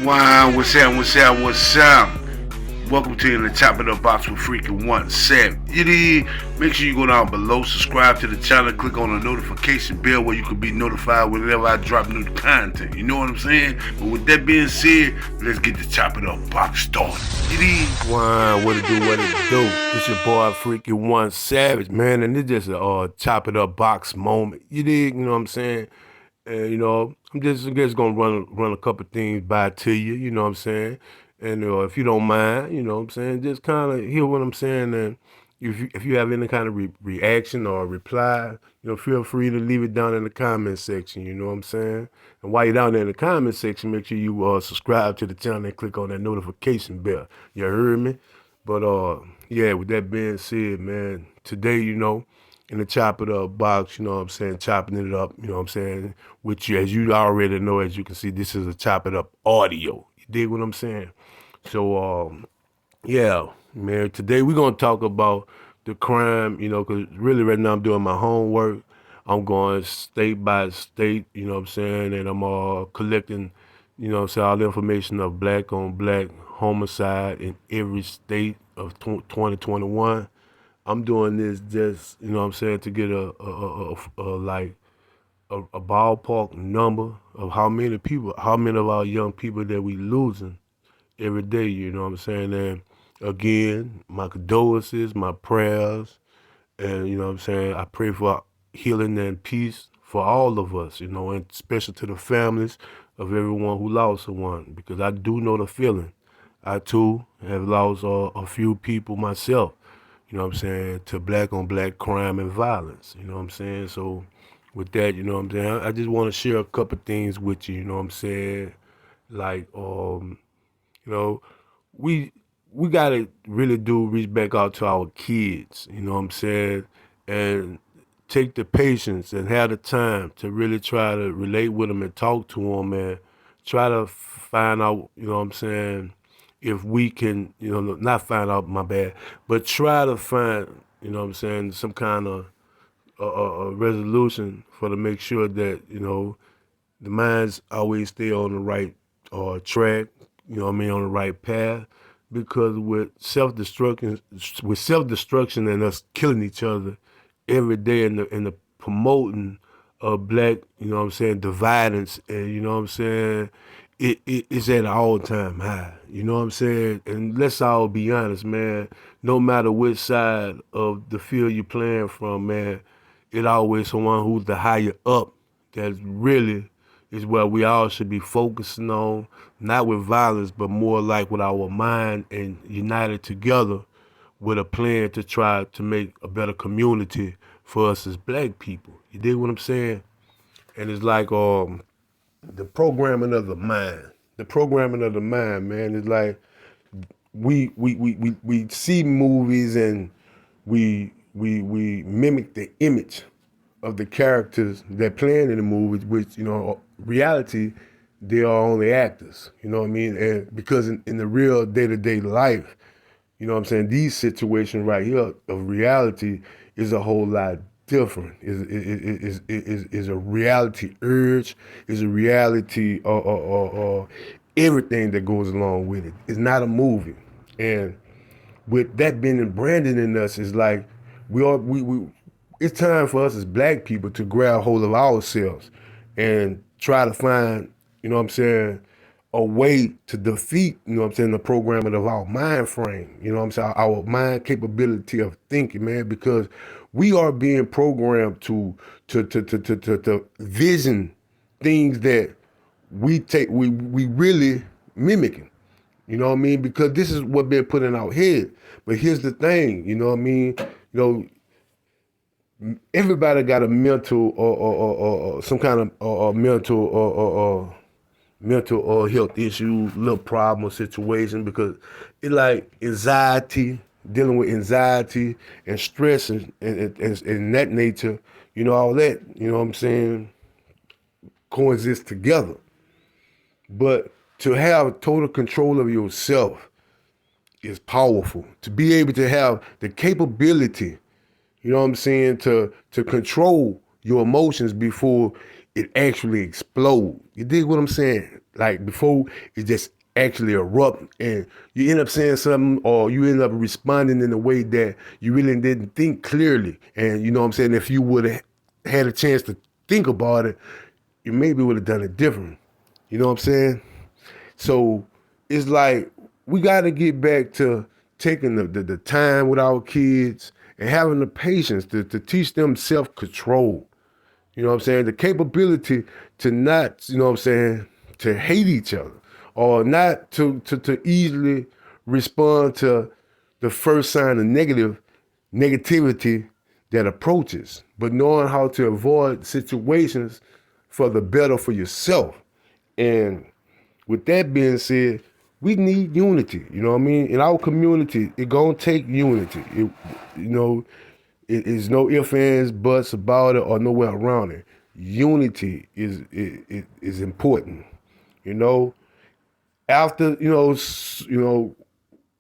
Wow, what's up? Welcome to the top of the box with freaking 1 7. You did. Make sure you go down below, subscribe to the channel, click on the notification bell where you can be notified whenever I drop new content. You know what I'm saying? But with that being said, let's get the top of the box started. You did. One, what it do, what it do? It's your boy freaking One Savage, man, and it's just a chop it up box moment. You dig? You know what I'm saying? And I'm just gonna run a couple things by to you. You know what I'm saying? And if you don't mind, you know what I'm saying, just kind of hear what I'm saying. And if you have any kind of reaction or reply, feel free to leave it down in the comment section. You know what I'm saying? And while you're down there in the comment section, make sure you subscribe to the channel and click on that notification bell. You heard me? But yeah, with that being said, man, today, in the chop it up box, you know what I'm saying, chopping it up, you know what I'm saying, which as you already know, as you can see, this is a chop it up audio. You dig what I'm saying? So yeah, man, today we're gonna talk about the crime, because really right now I'm doing my homework. I'm going state by state, you know what I'm saying, and I'm collecting, all the information of black on black homicide in every state of 2021. I'm doing this just, you know what I'm saying, to get a ballpark number of how many of our young people that we losing every day, you know what I'm saying? And again, my condolences, my prayers, and you know what I'm saying, I pray for healing and peace for all of us, and especially to the families of everyone who lost someone, because I do know the feeling. I too have lost a few people myself, you know what I'm saying, to black on black crime and violence, you know what I'm saying? So with that, you know what I'm saying, I just want to share a couple things with you, you know what I'm saying? Like, you know, we we gotta really do reach back out to our kids, you know what I'm saying, and take the patience and have the time to really try to relate with them and talk to them and try to find out, you know what I'm saying, if we can, not find out, my bad, but try to find, you know what I'm saying, some kind of a resolution for to make sure that, the minds always stay on the right track, you know what I mean, on the right path. Because with self destruction and us killing each other every day in the promoting of black, you know what I'm saying, dividance, and you know what I'm saying, it's at an all time high. You know what I'm saying? And let's all be honest, man. No matter which side of the field you're playing from, man, it always someone who's the higher up that really is what we all should be focusing on, not with violence, but more like with our mind and united together with a plan to try to make a better community for us as black people. You dig what I'm saying? And it's like the programming of the mind. The programming of the mind, man, is like we see movies and we mimic the image of the characters that playing in the movies, which reality they are only actors. You know what I mean? And because in the real day to day life, you know what I'm saying, these situations right here of reality is a whole lot different. Is a reality urge, is a reality everything that goes along with it. It's not a movie. And with that being branded in us, is like we it's time for us as black people to grab hold of ourselves and try to find, you know what I'm saying, a way to defeat, you know what I'm saying, the programming of our mind frame, you know what I'm saying, our mind capability of thinking, man, because we are being programmed to vision things that we really mimicking. You know what I mean? Because this is what been put in our head. But here's the thing, you know what I mean? Everybody got a mental or some kind of mental health issue, little problem or situation, because it like anxiety, dealing with anxiety and stress and that nature, all that, you know what I'm saying, coexist together. But to have total control of yourself is powerful. To be able to have the capability, you know what I'm saying, to control your emotions before it actually explode. You dig what I'm saying? Like before it just actually erupt and you end up saying something or you end up responding in a way that you really didn't think clearly. And you know what I'm saying? If you would have had a chance to think about it, you maybe would have done it different. You know what I'm saying? So it's like we got to get back to taking the time with our kids and having the patience to teach them self-control. You know what I'm saying? The capability to not, you know what I'm saying, to hate each other or not to easily respond to the first sign of negativity that approaches, but knowing how to avoid situations for the better for yourself. And with that being said, we need unity. You know what I mean? In our community, it gonna take unity. It is no ifs, ands, buts about it or nowhere around it. Unity is important. You know, after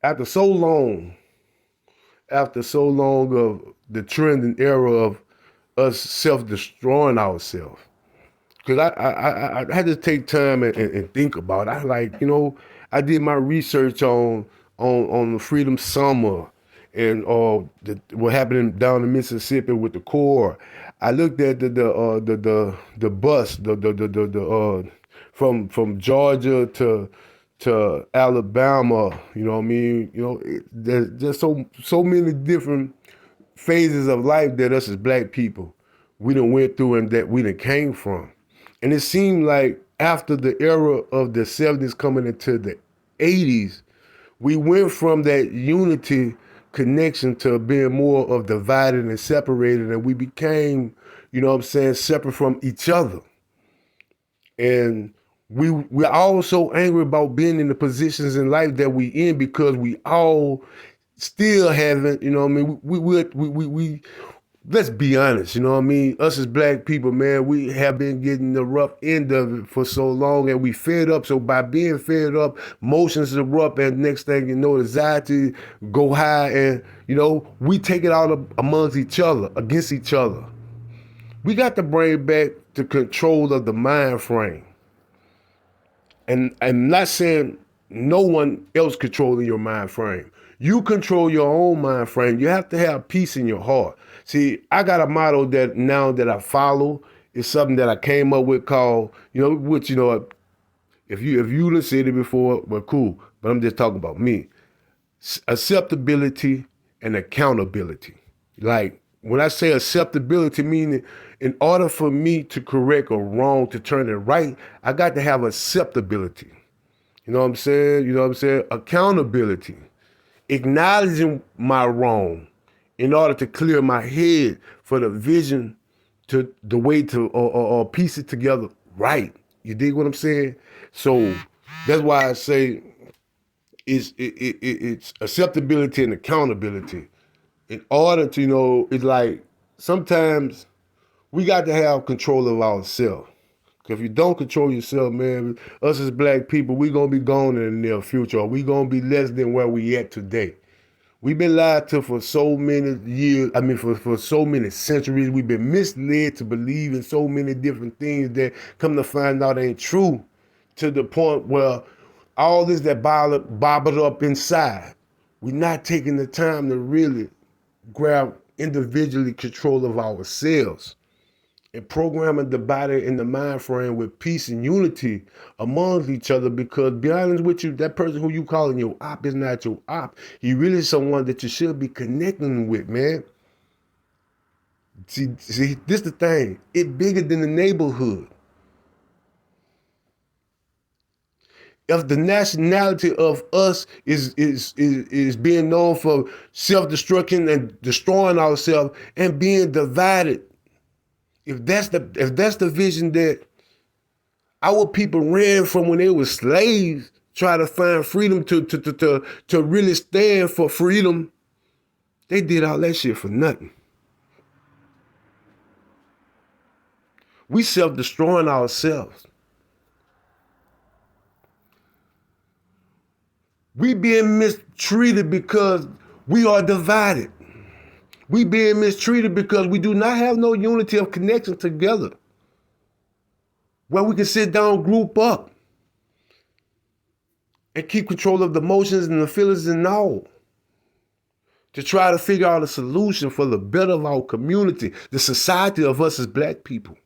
after so long, of the trending era of us self-destroying ourselves. Because I had to take time and think about it. I like, I did my research on the Freedom Summer and what happened down in Mississippi with the Corps. I looked at the bus from Georgia to Alabama. You know what I mean? There's just so many different phases of life that us as black people we done went through and that we done came from. And it seemed like after the era of the 70s coming into the 80s, we went from that unity connection to being more of divided and separated, and we became, separate from each other. And we're all so angry about being in the positions in life that we in because we all still haven't, we let's be honest, us as black people, man, we have been getting the rough end of it for so long and we fed up. So by being fed up, emotions erupt and next thing you know, anxiety go high and, we take it out amongst each other, against each other. We got to bring back the control of the mind frame. And I'm not saying no one else controlling your mind frame. You control your own mind frame. You have to have peace in your heart. See, I got a motto that now that I follow. It's something that I came up with called, if you done said it before, well, cool. But I'm just talking about me. Acceptability and accountability. Like when I say acceptability, meaning in order for me to correct a wrong, to turn it right, I got to have acceptability. You know what I'm saying? Accountability. Acknowledging my wrong in order to clear my head for the vision to the way to or piece it together right. You dig what I'm saying? So that's why I say it's acceptability and accountability. In order to, it's like sometimes we got to have control of ourselves. Because if you don't control yourself, man, us as black people, we going to be gone in the near future. Or we going to be less than where we at today. We've been lied to for so many years. For so many centuries. We've been misled to believe in so many different things that come to find out ain't true, to the point where all this that bobbled up inside, we're not taking the time to really grab individually control of ourselves and programming the body and the mind frame with peace and unity amongst each other. Because be honest with you, that person who you calling your op is not your op. He really someone that you should be connecting with, man. See, this the thing. It bigger than the neighborhood. If the nationality of us is being known for self-destruction and destroying ourselves and being divided, if that's the vision that our people ran from when they were slaves, try to find freedom to really stand for freedom, they did all that shit for nothing. We self-destroying ourselves. We being mistreated because we are divided. We being mistreated because we do not have no unity of connection together. where we can sit down, group up, and keep control of the emotions and the feelings and all, to try to figure out a solution for the better of our community, the society of us as black people.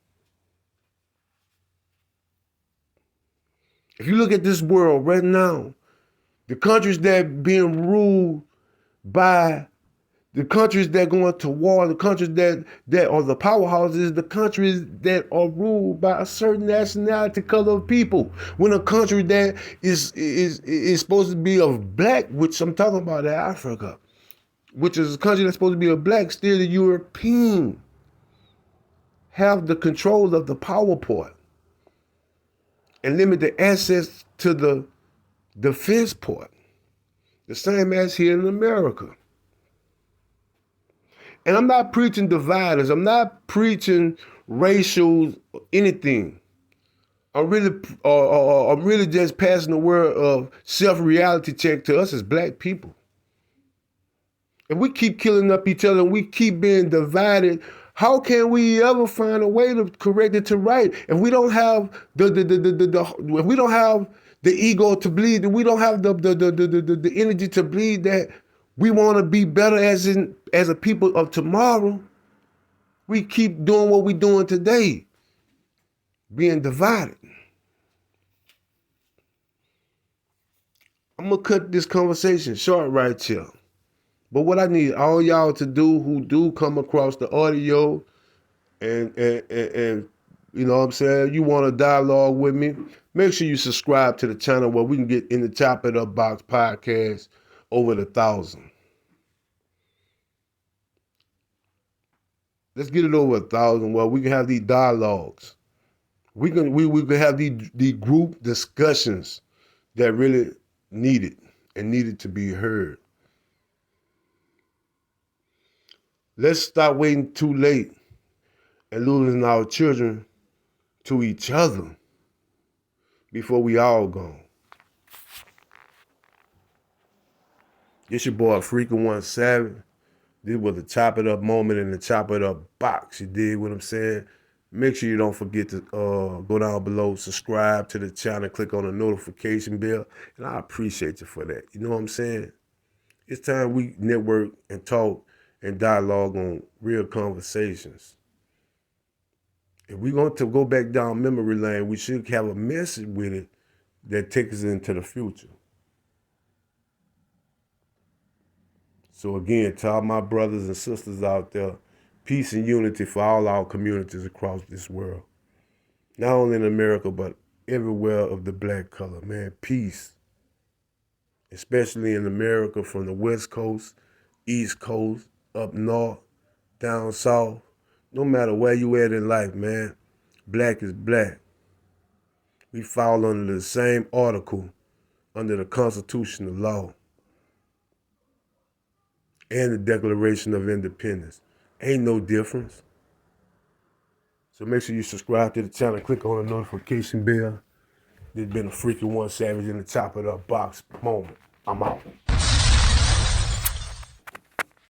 If you look at this world right now, the countries that being ruled by, the countries that going to war, the countries that are the powerhouses, the countries that are ruled by a certain nationality, color of people. When a country that is supposed to be of black, which I'm talking about Africa, which is a country that's supposed to be of black, still the European have the control of the power part and limit the access to the defense part. The same as here in America. And I'm not preaching dividers. I'm not preaching racial anything. I'm really just passing the word of self-reality check to us as black people. If we keep killing up each other and we keep being divided, how can we ever find a way to correct it to right? If we don't have if we don't have the ego to bleed, if we don't have the energy to bleed that we want to be better as a people of tomorrow, we keep doing what we're doing today, being divided. I'm gonna cut this conversation short right here. But what I need all y'all to do who do come across the audio and you know what I'm saying, you want to dialogue with me, make sure you subscribe to the channel where we can get in the Chop It Up Box podcast over 1,000. Let's get it over 1,000 where we can have these dialogues. We can have these group discussions that really needed to be heard. Let's stop waiting too late and losing our children to each other before we all gone. It's your boy Freakin' 17. This was the Chop It Up moment in the Chop It Up box. You dig what I'm saying? Make sure you don't forget to go down below, subscribe to the channel, click on the notification bell, and I appreciate you for that. You know what I'm saying? It's time we network and talk and dialogue on real conversations. If we're going to go back down memory lane, we should have a message with it that takes us into the future. So again, to all my brothers and sisters out there, peace and unity for all our communities across this world. Not only in America, but everywhere of the black color, man, peace. Especially in America, from the West Coast, East Coast, up north, down south. No matter where you at in life, man, black is black. We fall under the same article under the Constitutional law and the Declaration of Independence. Ain't no difference. So make sure you subscribe to the channel, click on the notification bell. This has been a Freakin' 1 Savage in the Chop It Up box moment. I'm out.